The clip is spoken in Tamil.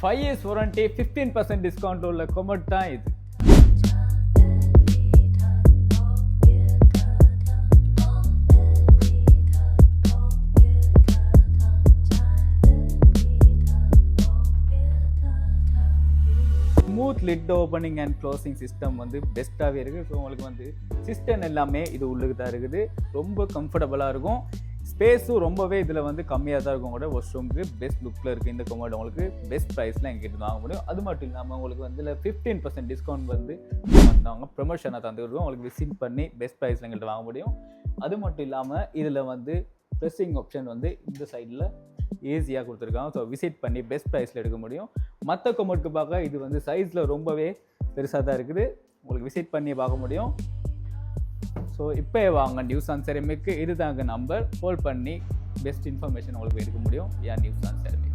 5 years warranty 15% டிஸ்கவுண்ட் உள்ள கொமட் தான் இது. Smooth lid opening and closing system வந்து பெஸ்ட்டாகவே இருக்குது. ஸோ உங்களுக்கு வந்து சிஸ்டம் எல்லாமே இது உள்ளுக்கு தான் இருக்குது. ரொம்ப கம்ஃபர்டபுளாக இருக்கும். ஸ்பேஸும் ரொம்பவே இதில் வந்து கம்மியாக தான் இருக்கும். கூட வாஷ் ரூமுக்கு பெஸ்ட் லுக்கில் இருக்குது இந்த கொமோட். உங்களுக்கு பெஸ்ட் ப்ரைஸில் எங்ககிட்ட வாங்க முடியும். அது மட்டும் இல்லாமல் உங்களுக்கு வந்து 15% டிஸ்கவுண்ட் வந்து வந்தாங்க ப்ரொமோஷனாக தந்துருக்கோம். உங்களுக்கு விசிட் பண்ணி பெஸ்ட் ப்ரைஸில் எங்கள்கிட்ட வாங்க முடியும். அது மட்டும் இல்லாமல் இதில் வந்து ப்ரெஸ்ஸிங் ஆப்ஷன் வந்து இந்த சைடில் ஈஸியாக கொடுத்துருக்காங்க. ஸோ விசிட் பண்ணி பெஸ்ட் ப்ரைஸில் எடுக்க முடியும். மற்ற கொமோட்க்கு பார்க்க இது வந்து சைஸில் ரொம்பவே பெருசாக தான் இருக்குது. உங்களுக்கு விசிட் பண்ணி பார்க்க முடியும். ஸோ இப்போ வாங்க நியூஸ் ஆன் செரமிக்கு. இது தாங்க நம்பர் கால் பண்ணி பெஸ்ட் இன்ஃபர்மேஷன் உங்களுக்கு எடுக்க முடியும். News on ceramic.